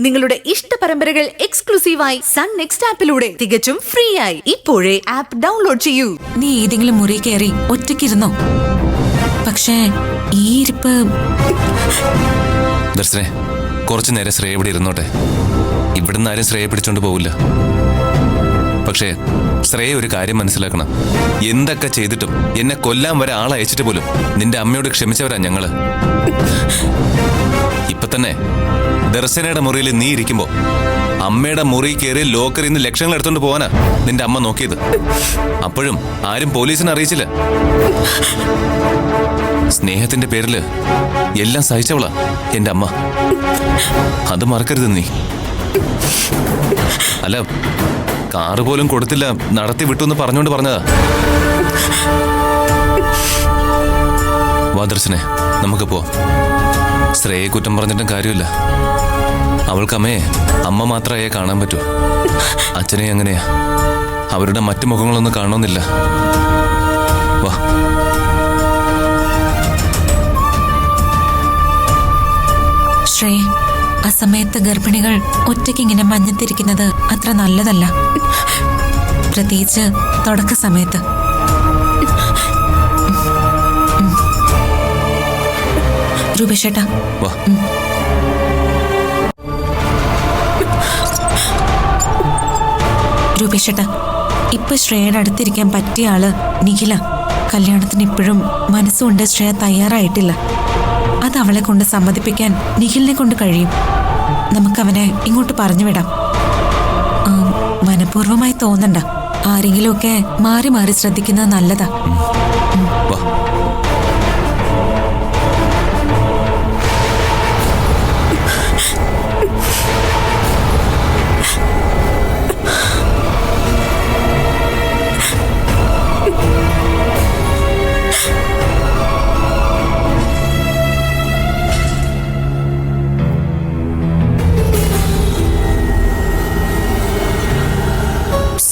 നിങ്ങളുടെ ഇഷ്ട പരമ്പരകൾ എക്സ്ക്ലൂസീവായി സൺ നെക്സ്റ്റ് ആപ്പിലൂടെ തികച്ചും ഫ്രീ ആയി ഇപ്പോഴേ ആപ്പ് ഡൗൺലോഡ് ചെയ്യൂ. നീ ഏതെങ്കിലും മുറി കയറി ഒറ്റയ്ക്കിരുന്നോ? പക്ഷേ ഈ ഇരിപ്പ്. ദർശനെ, കുറച്ചു നേരം ശ്രേയ ഇവിടെ ഇരുന്നോട്ടെ. ഇവിടുന്ന് ആരും ശ്രേയ പിടിച്ചോണ്ട് പോവില്ല. പക്ഷേ ശ്രേയ ഒരു കാര്യം മനസ്സിലാക്കണം. എന്തൊക്കെ ചെയ്തിട്ടും എന്നെ കൊല്ലാൻ വരെ ആളയച്ചിട്ട് പോലും നിന്റെ അമ്മയോട് ക്ഷമിച്ചവരാ ഞങ്ങള്. ഇപ്പൊ തന്നെ ദർശനയുടെ മുറിയിൽ നീ ഇരിക്കുമ്പോ അമ്മയുടെ മുറി കയറി ലോക്കറിൽ നിന്ന് ലക്ഷങ്ങൾ എടുത്തോണ്ട് പോവാനാ നിന്റെ അമ്മ നോക്കിയത്. അപ്പോഴും ആരും പോലീസിനെ അറിയിച്ചില്ല. സ്നേഹത്തിന്റെ പേരില് എല്ലാം സഹിച്ചവളാ എന്റെ അമ്മ. അത് മറക്കരുത് നീ. അല്ല, കാറ് പോലും കൊടുത്തില്ല, നടത്തി വിട്ടു എന്ന് പറഞ്ഞോണ്ട് പറഞ്ഞതാ. വാ ദർശനെ, നമുക്ക് പോ. ശ്രേയെ കുറ്റം പറഞ്ഞിട്ടും കാര്യമില്ല. അവൾക്ക് അമ്മയെ അമ്മ മാത്രമേ കാണാൻ പറ്റൂ. അച്ഛനെ അങ്ങനെയാ. അവരുടെ മറ്റു മുഖങ്ങളൊന്നും കാണണമെന്നില്ല. വാ. ശ്രേയ, ആ സമയത്ത് ഗർഭിണികൾ ഒറ്റയ്ക്ക് ഇങ്ങനെ മഞ്ഞത്തിരിക്കുന്നത് അത്ര നല്ലതല്ല, പ്രത്യേകിച്ച് തുടക്ക സമയത്ത്. രൂപേഷേട്ടാ, വാ. രൂപേഷേട്ടാ, ഇപ്പൊ ശ്രേയയുടെ അടുത്തിരിക്കാൻ പറ്റിയ ആള് നിഖില. കല്യാണത്തിന് ഇപ്പോഴും മനസ്സുകൊണ്ട് ശ്രേയ തയ്യാറായിട്ടില്ല. അത് അവളെ കൊണ്ട് സമ്മതിപ്പിക്കാൻ നിഖിലിനെ കൊണ്ട് കഴിയും. നമുക്കവനെ ഇങ്ങോട്ട് പറഞ്ഞു വിടാം. മനഃപൂർവ്വമായി തോന്നണ്ട. ആരെങ്കിലുമൊക്കെ മാറി മാറി ശ്രദ്ധിക്കുന്നത് നല്ലതാ.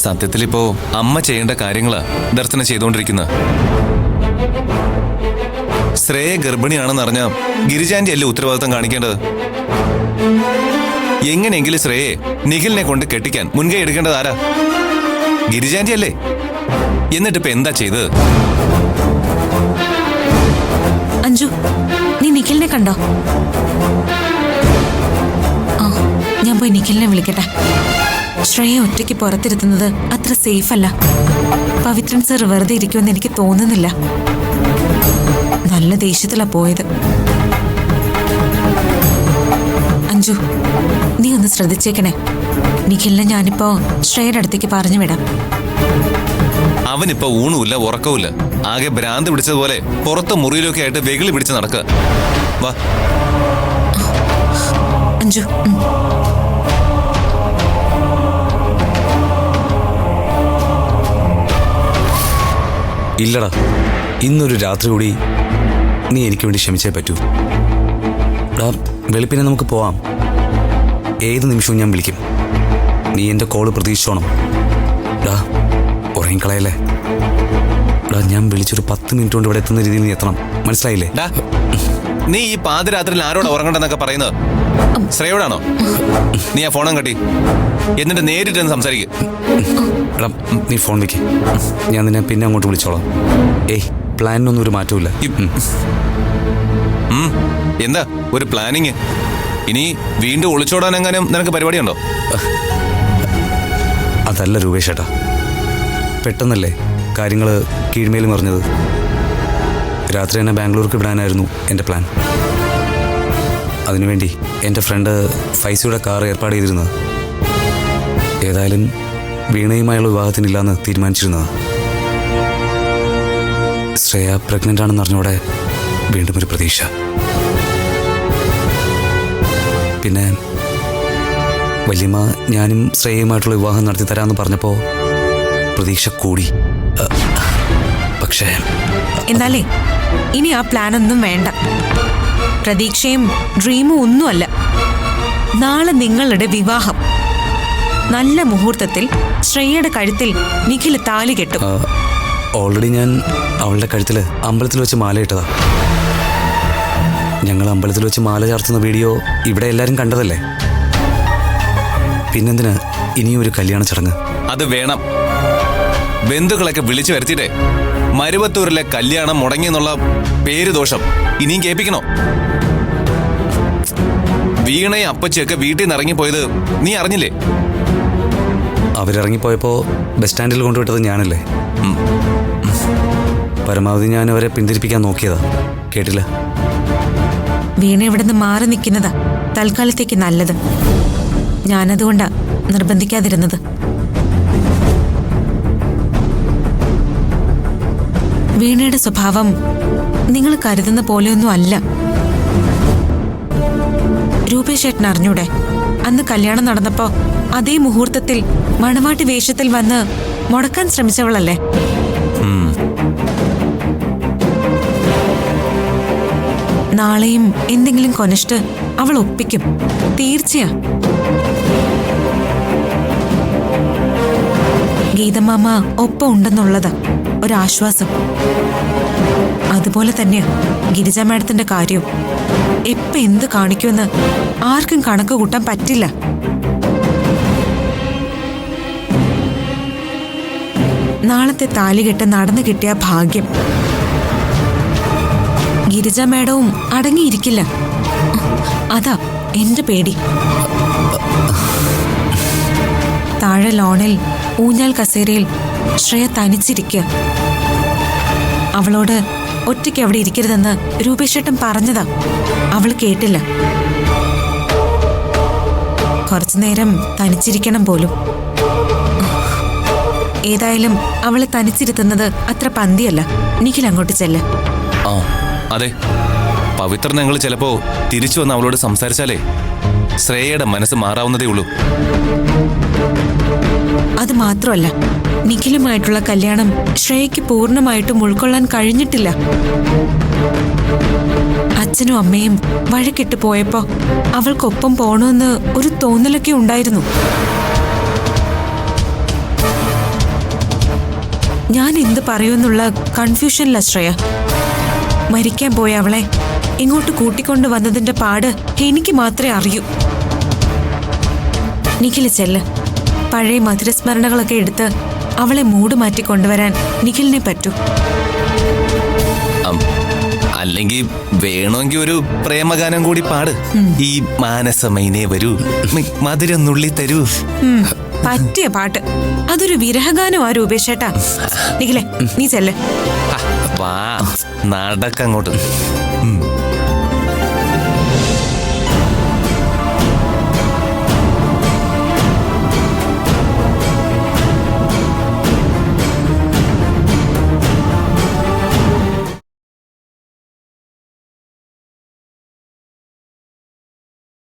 സത്യത്തിലിപ്പോ അമ്മ ചെയ്യേണ്ട കാര്യങ്ങളാ ദർശനം ചെയ്തുകൊണ്ടിരിക്കുന്നത്. ശ്രേയ ഗർഭിണിയാണെന്ന് അറിഞ്ഞ ഗിരിജാന്റെ അല്ലേ ഉത്തരവാദിത്തം കാണിക്കേണ്ടത്. എങ്ങനെയെങ്കിലും ശ്രേയെ നിഖിലിനെ കൊണ്ട് കെട്ടിക്കാൻ മുൻകൈ എടുക്കേണ്ടത് ആരാ? ഗിരിജാന്റെ അല്ലേ? എന്നിട്ടിപ്പോ എന്താ ചെയ്തത്? അഞ്ജു, നീ നിഖിലിനെ കണ്ടോ? ഞാൻ പോയി നിഖിലിനെ വിളിക്കട്ടെ. ശ്രേയ ഒറ്റയ്ക്ക് പുറത്തിരുത്തുന്നത് അത്ര സേഫ് അല്ല. പവിത്രൻ സർ വെറുതെ ഇരിക്കുമെന്ന് എനിക്ക് തോന്നുന്നില്ല. നല്ല ദേഷ്യത്തിലാ പോയത്. അഞ്ജു, നീ ഒന്ന് ശ്രദ്ധിച്ചേക്കണേ. നിഖിലിനെ ഞാനിപ്പോ ശ്രേയയുടെ അടുത്തേക്ക് പറഞ്ഞു വിടാം. അവനിപ്പോ ഊണുമില്ല, ഉറക്കവുമില്ല. ആകെ ഭ്രാന്ത് പിടിച്ചതുപോലെ പുറത്തെ മുറിയിലൊക്കെ ആയിട്ട് വെകിളി പിടിച്ച് നടക്കുക. വാ അഞ്ജു. ഇല്ലടാ, ഇന്നൊരു രാത്രി കൂടി നീ എനിക്ക് വേണ്ടി ക്ഷമിച്ചേ പറ്റൂ. ഡാ, വെളുപ്പിനെ നമുക്ക് പോവാം. ഏത് നിമിഷവും ഞാൻ വിളിക്കും. നീ എൻ്റെ കോള് പ്രതീക്ഷിച്ചോണം. ഡാ, ഉറങ്ങിക്കളയല്ലേ. ഡാ, ഞാൻ വിളിച്ചൊരു 10 മിനിറ്റ് കൊണ്ട് ഇവിടെ എത്തുന്ന രീതിയിൽ നീ എത്തണം. മനസ്സിലായില്ലേ? നീ ഈ പാതിരാത്രിയിൽ ആരോട് ഉറങ്ങണ്ടെന്നൊക്കെ പറയുന്നത്? ശ്രേയോടാണോ? നീ ആ ഫോണും കട്ടി എന്നിട്ട് നേരിട്ട് സംസാരിക്കും. നീ ഫോൺ വെക്ക്. ഞാൻ നിന്നെ പിന്നെ അങ്ങോട്ട് വിളിച്ചോളാം. ഏയ്, പ്ലാനിനൊന്നും ഒരു മാറ്റമില്ല. എന്താ ഒരു പ്ലാനിങ്? ഇനി വീണ്ടും ഒളിച്ചോടാനെങ്ങാനും നിനക്ക് പരിപാടിയുണ്ടോ? അതല്ല രൂപേഷേട്ടാ, പെട്ടെന്നല്ലേ കാര്യങ്ങൾ കീഴ്മേലും പറഞ്ഞത്. രാത്രി തന്നെ ബാംഗ്ലൂർക്ക് വിടാനായിരുന്നു എൻ്റെ പ്ലാൻ. അതിനുവേണ്ടി എൻ്റെ ഫ്രണ്ട് ഫൈസിയുടെ കാർ ഏർപ്പാട് ചെയ്തിരുന്നത്. ഏതായാലും വീണയുമായുള്ള വിവാഹത്തിനില്ലാന്ന് തീരുമാനിച്ചിരുന്നത്. ശ്രേയ പ്രഗ്നൻ്റ് ആണെന്ന് അറിഞ്ഞോടെ വീണ്ടും ഒരു പ്രതീക്ഷ. പിന്നെ വല്യമ്മ ഞാനും ശ്രേയയുമായിട്ടുള്ള വിവാഹം നടത്തി തരാമെന്ന് പറഞ്ഞപ്പോൾ പ്രതീക്ഷ കൂടി. പക്ഷേ എന്നാലേ ഇനി ആ പ്ലാനൊന്നും വേണ്ട. പ്രതീക്ഷയും ഡ്രീമും ഒന്നുമല്ല. നാളെ നിങ്ങളുടെ വിവാഹം. നല്ല മുഹൂർത്തത്തിൽ ശ്രേയയുടെ കഴുത്തിൽ നിഖിൽ താലി കെട്ടും. ഓൾറെഡി ഞാൻ അവളുടെ കഴുത്തിൽ അമ്പലത്തിൽ വെച്ച് മാലയിട്ടതാ. ഞങ്ങൾ അമ്പലത്തിൽ വെച്ച് മാല ചാർത്തുന്ന വീഡിയോ ഇവിടെ എല്ലാവരും കണ്ടതല്ലേ? പിന്നെന്തിനാ ഇനിയും ഒരു കല്യാണ ചടങ്ങ്? അത് വേണം. ബന്ധുക്കളൊക്കെ വിളിച്ചു വരുത്തിയിട്ടേ മരുവത്തൂരിലെ കല്യാണം മുടങ്ങിയെന്നുള്ള പേര് ദോഷം ഇനിയും കേൾപ്പിക്കണോ? വീണയും അപ്പച്ചിയൊക്കെ വീട്ടിൽ നിന്ന് ഇറങ്ങിപ്പോയത് നീ അറിഞ്ഞില്ലേ? അവരിറങ്ങിപ്പോയപ്പോൾ ബസ് സ്റ്റാൻഡിൽ കൊണ്ടുവിട്ടത് ഞാനല്ലേ. പരമാവധി ഞാൻ അവരെ പിന്തിരിപ്പിക്കാൻ നോക്കിയതാ, കേട്ടില്ല. വീണ ഇവിടുന്ന് മാറി നിൽക്കുന്നതാ തൽക്കാലത്തേക്ക് നല്ലത്. ഞാനതുകൊണ്ടാ നിർബന്ധിക്കാതിരുന്നത്. വീണയുടെ സ്വഭാവം നിങ്ങൾ കരുതുന്ന പോലെയൊന്നും അല്ല. രൂപേഷ് ഏട്ടൻ അറിഞ്ഞൂടെ, അന്ന് കല്യാണം നടന്നപ്പോ അതേ മുഹൂർത്തത്തിൽ മണവാട്ടി വേഷത്തിൽ വന്ന് മുടക്കാൻ ശ്രമിച്ചവളല്ലേ? നാളെയും എന്തെങ്കിലും കൊനിഷ്ട് അവൾ ഒപ്പിക്കും, തീർച്ചയാ. ഗീതമാമ ഒപ്പം ഉണ്ടെന്നുള്ളതാ ഒരാശ്വാസം. അതുപോലെ തന്നെയാ ഗിരിജ മാഡത്തിന്റെ കാര്യവും. എപ്പ എന്ത് കാണിക്കുമെന്ന് ആർക്കും കണക്ക് കൂട്ടാൻ പറ്റില്ല. നാളത്തെ താലികെട്ട് നടന്നു കിട്ടിയ ഭാഗ്യം. ഗിരിജ മാഡവും അടങ്ങിയിരിക്കില്ല. അതാ എന്റെ പേടി. താഴെ ലോണിൽ ഊഞ്ഞാൽ കസേരയിൽ ശ്രേയ തനിച്ചിരിക്കുക. അവളോട് ഒറ്റയ്ക്ക് അവിടെ ഇരിക്കരുതെന്ന് രൂപേഷേട്ടൻ പറഞ്ഞതാ. അവൾ കേട്ടില്ല. കുറച്ചു നേരം തനിച്ചിരിക്കണം പോലും. ഏതായാലും അവളെ തനിച്ചിരുത്തുന്നത് അത്ര പന്തിയല്ല. നിഖിൽ അങ്ങോട്ട് ചെല്ല. ആ അതെ, പവിത്ര ഞങ്ങൾ ചിലപ്പോ തിരിച്ചു വന്ന് അവളോട് സംസാരിച്ചാലേ ശ്രേയയുടെ മനസ്സ് മാറാവുന്നതേ ഉള്ളൂ. അത് മാത്രമല്ല, നിഖിലുമായിട്ടുള്ള കല്യാണം ശ്രേയയ്ക്ക് പൂർണ്ണമായിട്ടും ഉൾക്കൊള്ളാൻ കഴിഞ്ഞിട്ടില്ല. അച്ഛനും അമ്മയും വഴക്കിട്ട് പോയപ്പോ അവൾക്കൊപ്പം പോണമെന്ന് ഒരു തോന്നലൊക്കെ ഉണ്ടായിരുന്നു. ഞാൻ എന്ത് പറയുമെന്നുള്ള കൺഫ്യൂഷനില്ല ശ്രേയ. മരിക്കാൻ പോയ അവളെ ഇങ്ങോട്ട് കൂട്ടിക്കൊണ്ടു വന്നതിന്റെ പാട് എനിക്ക് മാത്രമേ അറിയൂ. നിഖിൽ ചെല്ല്. പഴയ മധുരസ്മരണകളൊക്കെ എടുത്ത് അവളെ മൂട് മാറ്റി കൊണ്ടുവരാൻ നിഖിലിനെ പറ്റൂ. അല്ലെങ്കിൽ വേണമെങ്കിൽ ഒരു പ്രേമഗാനം കൂടി പാട്. ഈ മാനസമൈനേ വരൂ, മധുരം നുള്ളി തരൂ. പറ്റിയ പാട്ട്. അതൊരു വിരഹഗാനമാ രൂപേഷേട്ടാ. നിഖിലേ, നീ ചെല്ല്. വാ നടക്കങ്ങോട്ട്.